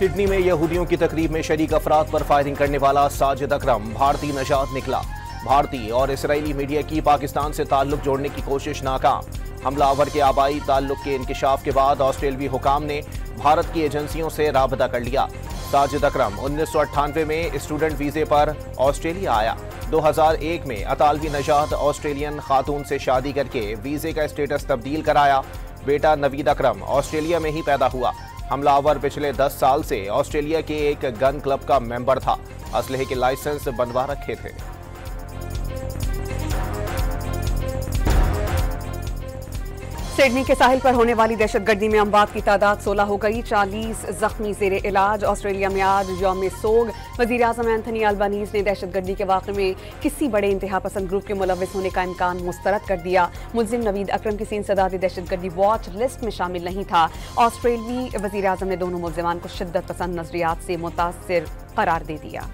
Sydney में यहूदियों की तकरीब में शरीक अफराद पर फायरिंग करने वाला साजिद अकरम भारतीय नजात निकला। भारतीय और इसराइली मीडिया की पाकिस्तान से ताल्लुक जोड़ने की कोशिश नाकाम। हमलावर के आबाई ताल्लुक के इंकशाफ के बाद ऑस्ट्रेलियाई हुकाम ने भारत की एजेंसियों से राबता कर लिया। साजिद अकरम 1998 में स्टूडेंट वीजे पर ऑस्ट्रेलिया आया। 2001 में अतालवी नजात ऑस्ट्रेलियन खातून से शादी करके वीजे का स्टेटस तब्दील कराया। बेटा नवीद अकरम ऑस्ट्रेलिया में ही पैदा हुआ। हमलावर पिछले 10 साल से ऑस्ट्रेलिया के एक गन क्लब का मेंबर था। असलहे के लाइसेंस बनवा रखे थे। सिडनी के साहिल पर होने वाली दहशतगर्दी में अमवात की तादाद 16 हो गई। 40 जख्मी जेर इलाज। ऑस्ट्रेलिया में आज यौम सोग। वजीर आजम एंथनी अल्बानीज ने दहशतगर्दी के वाक़े में किसी बड़े इंतहा पसंद ग्रुप के मुलव्विस होने का इम्कान मुस्तरद कर दिया। मुलजिम नवीद अकरम किसी इंसदादी दहशतगर्दी वॉच लिस्ट में शामिल नहीं था। ऑस्ट्रेलियाई वजीर आजम ने दोनों मुलजिमान को शिद्दत पसंद नजरियात से मुतासिर करार दे दिया।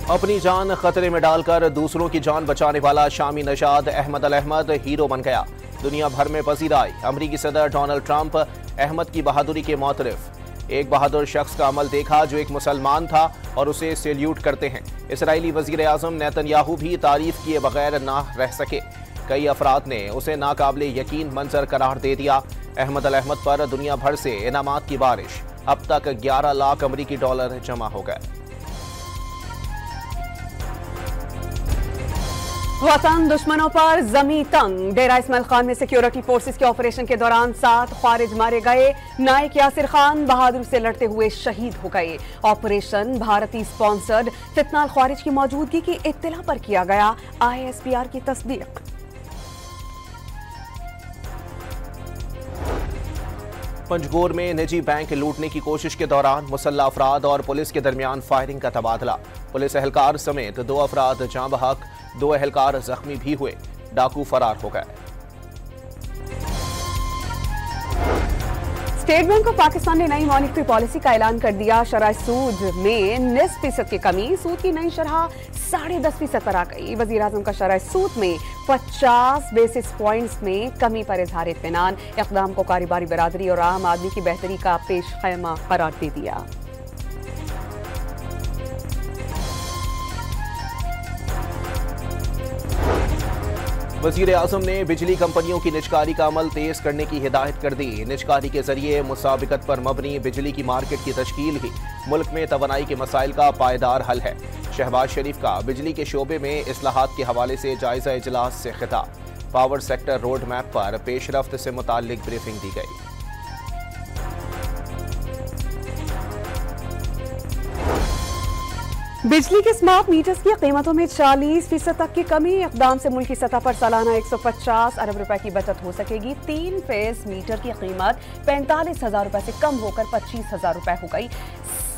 अपनी जान खतरे में डालकर दूसरों की जान बचाने वाला शामी नशाद अहमद अल अहमद हीरो बन गया। दुनिया भर में पसीराई। अमरीकी सदर डोनाल्ड ट्रंप अहमद की बहादुरी के मोतरफ। एक बहादुर शख्स का अमल देखा जो एक मुसलमान था और उसे सैल्यूट करते हैं। इसराइली वजीर आजम नेतन्याहू भी तारीफ किए बगैर ना रह सके। कई अफराद ने उसे नाकाबिले यकीन मंजर करार दे दिया। अहमद अल अहमद पर दुनिया भर से इनामात की बारिश। अब तक 11 लाख अमरीकी डॉलर जमा हो गए। वतन दुश्मनों पर जमी तंग। डेरा इस्माइल खान में सिक्योरिटी फोर्सेस के ऑपरेशन के दौरान 7 ख्वारिज मारे गए। नायक यासिर खान बहादुर से लड़ते हुए शहीद हो गए। ऑपरेशन भारतीय स्पॉन्सर्ड फितनाल ख्वारिज की मौजूदगी की इत्तला पर किया गया। ISPR की तस्दीक। पंजगोर में निजी बैंक लूटने की कोशिश के दौरान मुसल्ला अफराद और पुलिस के दरमियान फायरिंग का तबादला। पुलिस एहलकार समेत 2 अफराद जाँ बहक, 2 एहलकार जख्मी भी हुए। डाकू फरार हो गए। स्टेट बैंक ऑफ पाकिस्तान ने नई मॉनिटरी पॉलिसी का ऐलान कर दिया। शरह सूद में 9% की कमी। सूद की नई शरह 10.5% पर आ गई। वजीर आजम का शरह सूद में 50 बेसिस पॉइंट्स में कमी पर इजहार इत्मीनान। इक़दाम को कारोबारी बरादरी और आम आदमी की बेहतरी का पेश खैमा करार दे दिया। वजीर आजम ने बिजली कंपनियों की निजकारी का अमल तेज करने की हिदायत कर दी। निजकारी के जरिए मुसाबिकत पर मबनी बिजली की मार्केट की तश्कील ही मुल्क में तवानाई के मसाइल का पायदार हल है। शहबाज शरीफ का बिजली के शोबे में इस्लाहात के हवाले से जायजा इजलास से खिताब। पावर सेक्टर रोड मैप पर पेशरफ्त से मुताल्लिक ब्रीफिंग दी गई। बिजली के स्मार्ट मीटर्स की कीमतों में 40% तक की कमी। इक़दाम से मुल्की सतह पर सालाना 150 अरब रुपए की बचत हो सकेगी। 3 फेज मीटर की कीमत 45,000 रुपए से कम होकर 25,000 रुपए हो गई।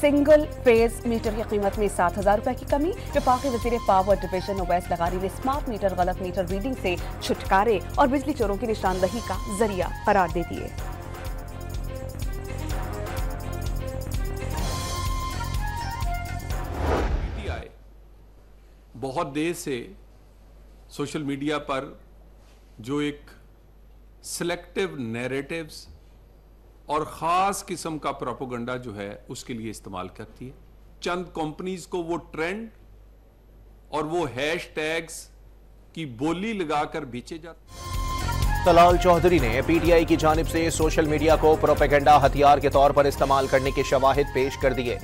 सिंगल फेज मीटर की कीमत में 7,000 रुपए की कमी। वफाकी वज़ीर पावर डिवीजन ओवैस लगारी ने स्मार्ट मीटर गलत मीटर रीडिंग से छुटकारे और बिजली चोरों की निशानदही का जरिया करार दे दिए। बहुत देर से सोशल मीडिया पर जो एक सिलेक्टिव नैरेटिव्स और ख़ास किस्म का प्रोपोगंडा जो है उसके लिए इस्तेमाल करती है। चंद कंपनीज को वो ट्रेंड और वो हैशटैग्स की बोली लगाकर बेचे जाते। तलाल चौधरी ने PTI की जानिब से सोशल मीडिया को प्रोपेगेंडा हथियार के तौर पर इस्तेमाल करने के शवाहिद पेश कर दिए।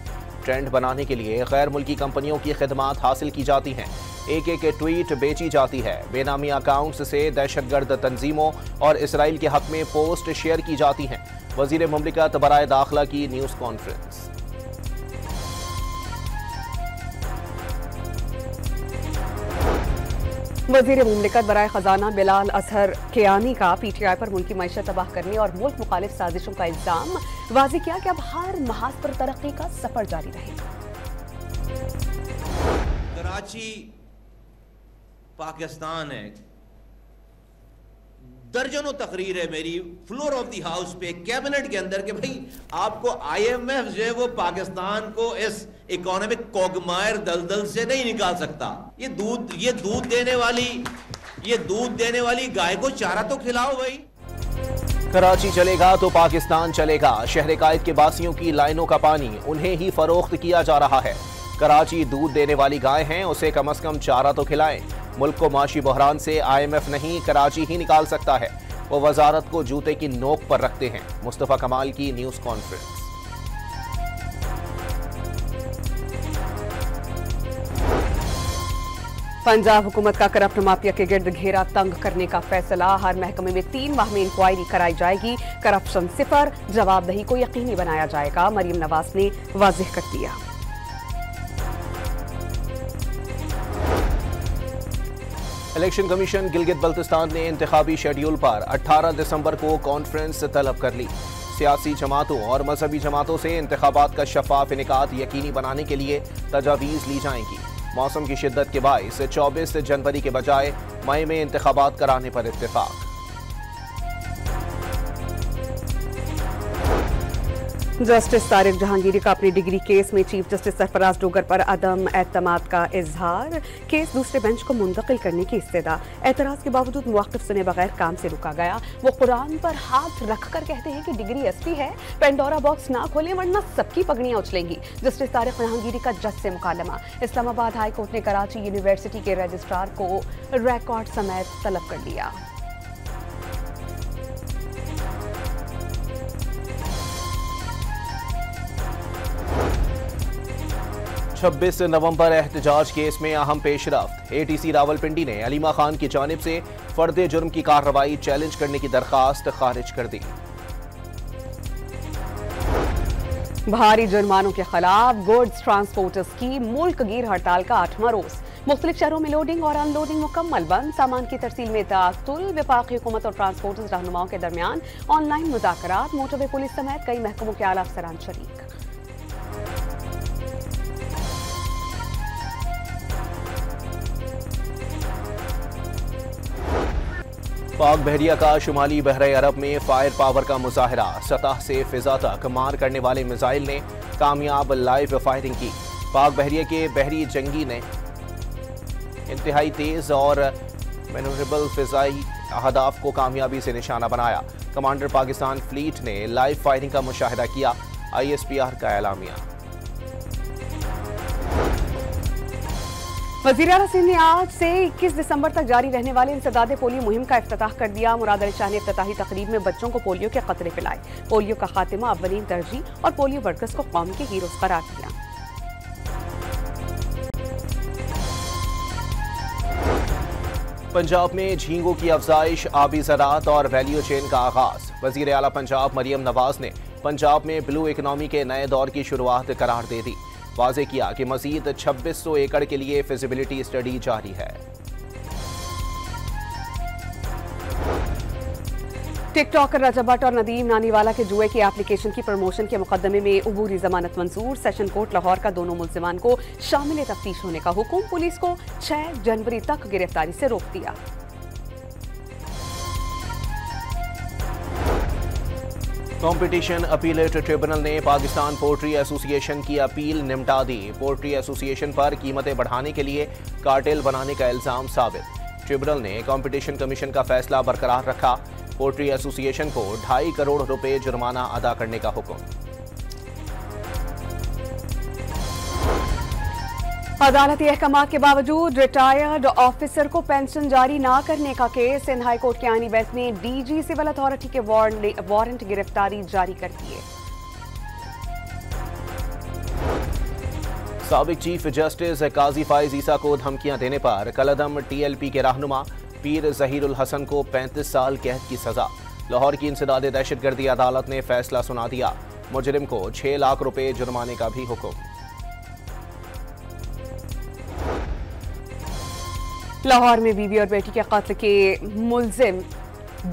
ट्रेंड बनाने के लिए गैर मुल्की कंपनियों की खिदमात हासिल की जाती हैं। एक ट्वीट बेची जाती है। बेनामी अकाउंट्स से दहशतगर्द तंजीमों और इसराइल के हक में पोस्ट शेयर की जाती हैं। वजीर मुमलिकत बराए दाखिला की न्यूज़ कॉन्फ्रेंस। वजीर मुमलिकत बराए खजाना बिलाल असहर कियानी का PTI पर मुल्की मईशत तबाह करने और मुल्क मुखालिफ साजिशों का इल्जाम। वाज़ेह किया कि अब हर महाज पर तरक्की का सफर जारी रहेगा। कराची पाकिस्तान है। दर्जनों तकरीर है मेरी फ्लोर ऑफ द हाउस पे, कैबिनेट के अंदर, कि भाई आपको IMF जो है वो पाकिस्तान को इस इकोनॉमिक कोगमायर दलदल से नहीं निकाल सकता। ये दूध देने वाली ये दूध देने वाली गाय को चारा तो खिलाओ भाई। कराची चलेगा तो पाकिस्तान चलेगा। शहर कायद के बासियों की लाइनों का पानी उन्हें ही फरोख्त किया जा रहा है। कराची दूध देने वाली गाय हैं, उसे कम से कम चारा तो खिलाएं। मुल्क को माशी बहरान से IMF नहीं, कराची ही निकाल सकता है। वो वजारत को जूते की नोक पर रखते हैं। मुस्तफा कमाल की न्यूज कॉन्फ्रेंस। पंजाब हुकूमत का करप्ट माफिया के गिर्द घेरा तंग करने का फैसला। हर महकमे में 3 माह में इंक्वायरी कराई जाएगी। करप्शन सिफर, जवाबदेही को यकीनी बनाया जाएगा, मरियम नवाज ने वाज़ेह कर दिया। इलेक्शन कमीशन गिलगित बल्तिस्तान ने इंतखाबी शेड्यूल पर 18 दिसंबर को कॉन्फ्रेंस तलब कर ली। सियासी जमातों और मजहबी जमातों से इंतखाबात का शफाफ इनेकाद यकीनी बनाने के लिए तजावीज़ ली जाएंगी। मौसम की शिद्दत के बाइस 24 जनवरी के बजाय मई में इंतखाबात कराने पर इत्तेफाक। जस्टिस तारिक जहांगीरी का अपनी डिग्री केस में चीफ जस्टिस सरफराज डोगर पर अदम एतमाद का इजहार। केस दूसरे बेंच को मुंतकिल करने की इस्तदा। एतराज के बावजूद मुवाक्किफ सुने बगैर काम से रुका गया। वो कुरान पर हाथ रखकर कहते हैं कि डिग्री असली है, पेंडोरा बॉक्स ना खोलें वरना सबकी पगड़ियां उछलेंगी। जस्टिस तारिक जहांगीरी का जज से मुकालमा। इस्लामाबाद हाई कोर्ट ने कराची यूनिवर्सिटी के रजिस्ट्रार को रिकॉर्ड समेत तलब कर लिया। 26 नवंबर एहतजाज केस में अहम पेशरफ्त। ATC रावलपिंडी ने अलीमा खान की जानिब से फर्द जुर्म की कार्रवाई चैलेंज करने की दरखास्त खारिज कर दी। भारी जुर्मानों के खिलाफ गुड्स ट्रांसपोर्टर्स की मुल्क गिर हड़ताल का 8वां रोज। मुख्तलिफ शहरों में लोडिंग और अनलोडिंग मुकम्मल बंद। सामान की तरसील में तातुल। वफाकी हुकूमत और ट्रांसपोर्टर्स रहनुमाओं के दरमियान ऑनलाइन मुज़ाकरात। मोटरवे पुलिस समेत कई महकमों के आला अफसरान शरीक। पाक बहरिया का शुमाली बहरे अरब में फायर पावर का मुजाहरा। सतह से फिजा तक मार करने वाले मिसाइल ने कामयाब लाइव फायरिंग की। पाक बहरिया के बहरी जंगी ने इंतहाई तेज और मैनोरेबल फिजाई अहदाफ को कामयाबी से निशाना बनाया। कमांडर पाकिस्तान फ्लीट ने लाइव फायरिंग का मुशाहिदा किया। ISPR का एलामिया। वज़ीर आला सिंध ने आज से 21 दिसंबर तक जारी रहने वाले इंसदादे पोलियो मुहिम का इफ्तिताह कर दिया। मुराद अली शाह ने इफ्तिताही तकरीब में बच्चों को पोलियो के खतरे पिलाए। पोलियो का खात्मा अव्वलीन तरजीह और पोलियो वर्कर्स को कौम के हीरोज करार दिया। पंजाब में झींगों की अफजाइश, आबी ज़राअत और वैल्यू चेन का आगाज। वज़ीर आला पंजाब मरियम नवाज ने पंजाब में ब्लू इकनॉमी के नए दौर की शुरुआत करार दे दी। वाज़े किया कि मजीद 2600 एकड़ के लिए फिजिबिलिटी स्टडी जारी है। टिकटॉकर रजब भट्ट और नदीम नानीवाला के जुए की एप्लीकेशन की प्रमोशन के मुकदमे में अबूरी जमानत मंजूर। सेशन कोर्ट लाहौर का दोनों मुल्जिमान को शामिल तफ्तीश होने का हुक्म। पुलिस को 6 जनवरी तक गिरफ्तारी से रोक दिया। कंपटीशन अपीलेट ट्रिब्यूनल ने पाकिस्तान पोल्ट्री एसोसिएशन की अपील निमटा दी। पोल्ट्री एसोसिएशन पर कीमतें बढ़ाने के लिए कार्टेल बनाने का इल्जाम साबित। ट्रिब्यूनल ने कंपटीशन कमीशन का फैसला बरकरार रखा। पोल्ट्री एसोसिएशन को 2.5 करोड़ रुपए जुर्माना अदा करने का हुक्म। अदालती अहकामात के बावजूद रिटायर्ड ऑफिसर को पेंशन जारी ना करने का केस। सिंध हाई कोर्ट के आईनी बेंच ने DG सिविल अथॉरिटी के वारंट गिरफ्तारी जारी कर दिए। साबिक चीफ जस्टिस काजी फाइज ईसा को धमकियां देने पर कलदम TLP के रहनुमा पीर जहीरुल हसन को 35 साल कैद की सजा। लाहौर की इंसदादे दहशतगर्दी अदालत ने फैसला सुना दिया। मुजरिम को 6 लाख रुपए जुर्माने का भी हुक्म। लाहौर में बीवी और बेटी के कत्ल के मुलजिम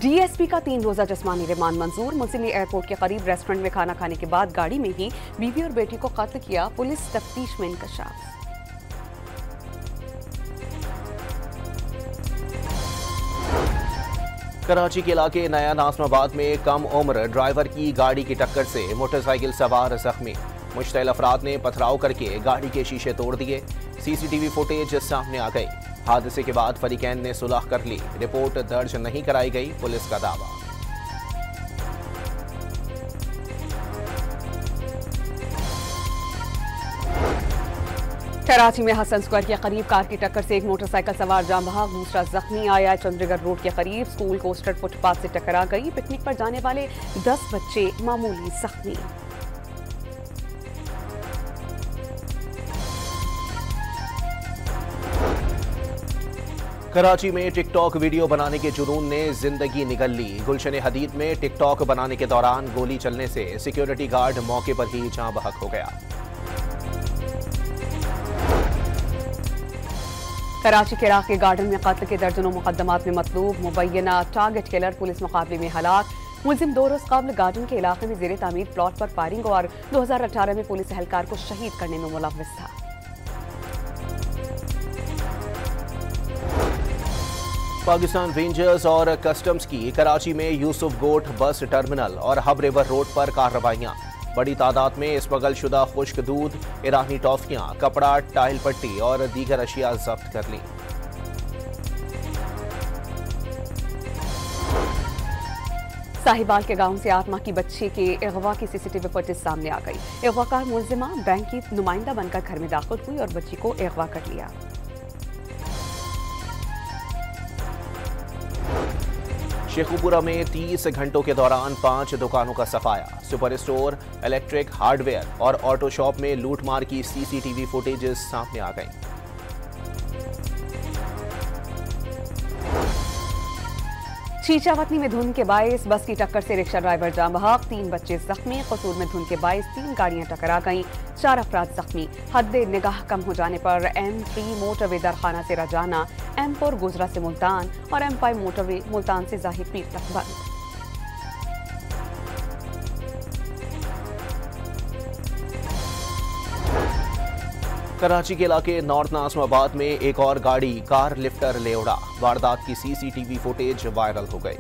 DSP का 3 रोजा जिस्मानी रिमांड मंजूर। मुल्जिम ने एयरपोर्ट के करीब रेस्टोरेंट में खाना खाने के बाद गाड़ी में ही बीवी और बेटी को कत्ल किया। पुलिस तफ्तीश में इंकशाफ। कराची के इलाके नया नाज़माबाद में कम उम्र ड्राइवर की गाड़ी की टक्कर से मोटरसाइकिल सवार जख्मी। मुश्तइल अफराद ने पथराव करके गाड़ी के शीशे तोड़ दिए। CCTV फुटेज सामने आ गई। हादसे के बाद फरीकैन ने सुलह कर ली। रिपोर्ट दर्ज नहीं कराई गई, पुलिस का दावा। कराची में हसन स्क्वायर के करीब कार की टक्कर से एक मोटरसाइकिल सवार जान बहक, दूसरा जख्मी। आया चंद्रगढ़ रोड के करीब स्कूल कोस्टर फुटपाथ से टकरा गई। पिकनिक पर जाने वाले 10 बच्चे मामूली जख्मी। कराची में टिकटॉक वीडियो बनाने के जुनून ने जिंदगी निगल ली। गुलशन हदीद में टिकटॉक बनाने के दौरान गोली चलने से सिक्योरिटी गार्ड मौके पर ही जान बहक हो गया। कराची के राख के गार्डन में कत्ल के दर्जनों मुकदमात में मतलूब। मुबैना टारगेट किलर पुलिस मुकाबले में हलाक। मुलजिम 2 रोज कबल गार्डन के इलाके में जेर तामीर प्लॉट पर फायरिंग और 2018 में पुलिस एहलकार को शहीद करने में मुलव्विस था। पाकिस्तान रेंजर्स और कस्टम्स की कराची में यूसुफ गोट बस टर्मिनल और हब रिवर रोड पर कार्रवाइयां। बड़ी तादाद में स्मगल शुदा खुश्क दूध, ईरानी टॉफियां, कपड़ा, टाइल पट्टी और दीगर अशिया जब्त कर ली। साहिबाल के गांव से 8 माह की बच्ची के अगवा की सीसीटीवी फुटेज सामने आ गई। अगवाकार मुलजिमा बैंक की नुमाइंदा बनकर घर में दाखिल हुई और बच्ची को अगवा कर लिया। शेखुपुरा में 30 घंटों के दौरान 5 दुकानों का सफाया। सुपर स्टोर, इलेक्ट्रिक, हार्डवेयर और ऑटो शॉप में लूटमार की सीसीटीवी फुटेजेस सामने आ गई। शीशावतनी में धुंध के बायस बस की टक्कर से रिक्शा ड्राइवर जान बहक, 3 बच्चे जख्मी। कसूर में धुंध के बायस 3 गाड़ियां टकरा गईं, 4 अफराद जख्मी। हद निगाह कम हो जाने पर M3 मोटरवे दरखाना से रजाना, M4 गुजरा से मुल्तान और M5 मोटरवे मुल्तान से जाहिर पीर तक बंद। कराची के इलाके नॉर्थ नाज़िमाबाद में एक और गाड़ी कार लिफ्टर ले उड़ा। वारदात की सीसीटीवी फुटेज वायरल हो गई।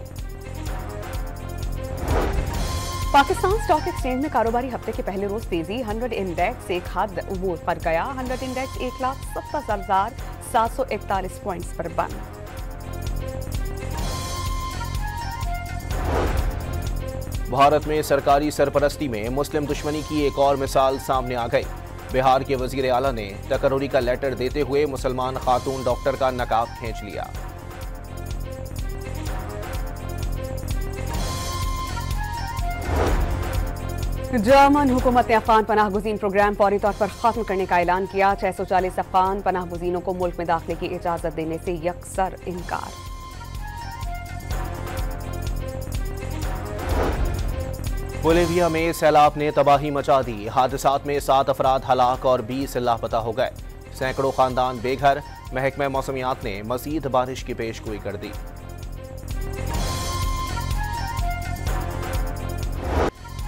पाकिस्तान स्टॉक एक्सचेंज में कारोबारी हफ्ते के पहले रोज तेजी। 100 इंडेक्स एक हद अबूर कर गया। 100 इंडेक्स 1,70,741 पॉइंट्स पर बंद। भारत में सरकारी सरपरस्ती में मुस्लिम दुश्मनी की एक और मिसाल सामने आ गई। बिहार के वजीर आला ने तकर्रुरी का लेटर देते हुए मुसलमान खातून डॉक्टर का नकाब खींच लिया। जर्मन हुकूमत ने अफगान पनाहगुजीन प्रोग्राम फौरी तौर पर खत्म करने का ऐलान किया। 640 अफगान पनाहगुजीनों को मुल्क में दाखिले की इजाजत देने से यकसर इनकार। बोलिविया में सैलाब ने तबाही मचा दी। हादसात में 7 अफराद हलाक और 20 लापता हो गए। सैकड़ों खानदान बेघर। महकमा मौसमियात ने मजीद बारिश की पेशगोई कर दी।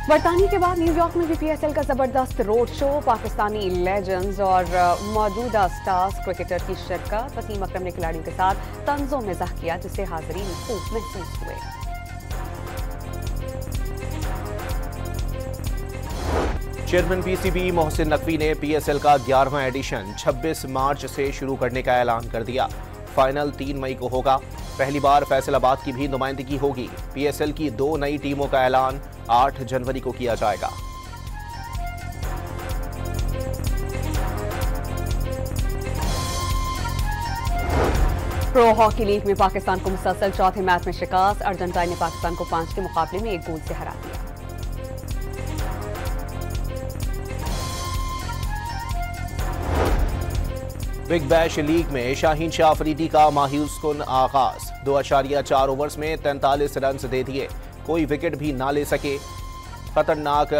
बरतानिया के बाद न्यूयॉर्क में भी PSL का जबरदस्त रोड शो। पाकिस्तानी लेजेंड्स और मौजूदा स्टार्स क्रिकेटर की शिरकत। वसीम अकरम ने खिलाड़ियों के साथ तंज़ो मिज़ाह किया, जिससे हाज़रीन खूब महसूस हुए। चेयरमैन PCB मोहसिन नकवी ने PSL का 11वां एडिशन 26 मार्च से शुरू करने का ऐलान कर दिया। फाइनल 3 मई को होगा। पहली बार फैसलाबाद की भी नुमाइंदगी होगी। PSL की 2 नई टीमों का ऐलान 8 जनवरी को किया जाएगा। प्रो हॉकी लीग में पाकिस्तान को मुसलसल चौथे मैच में शिकस्त। अर्जेंटाइन ने पाकिस्तान को 5 के मुकाबले में 1 गोल से हरा दिया। बिग बैश लीग में शाहीन शाह अफरीदी का मायूस कुन आगाज। 2.4 ओवर्स में 43 रन दे दिए, कोई विकेट भी ना ले सके। खतरनाक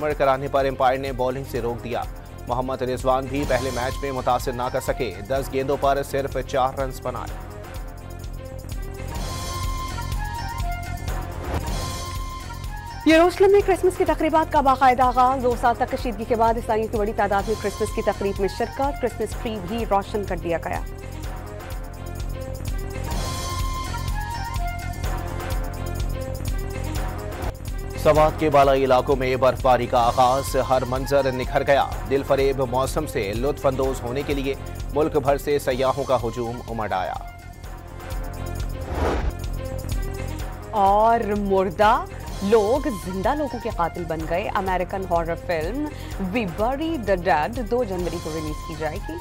मर कराने पर एम्पायर ने बॉलिंग से रोक दिया। मोहम्मद रिजवान भी पहले मैच में मुतासिर ना कर सके। 10 गेंदों पर सिर्फ 4 रन बनाए। यरूशलेम में क्रिसमस की तकरीबात का बाकायदा आगाज। 2 साल तक कशीदगी के बाद ईसाइयों की बड़ी तादाद में क्रिसमस की तकरीब में शिरकत। क्रिसमस ट्री भी रोशन कर दिया गया। सवात के बालाई इलाकों में बर्फबारी का आगाज। हर मंजर निखर गया। दिल फरेब मौसम से लुत्फ अंदोज होने के लिए मुल्क भर से सयाहों का हुजूम उमड़ आया। और मुर्दा लोग जिंदा लोगों के कातिल बन गए। American horror film we bury the dead 2 जनवरी को रिलीज की जाएगी।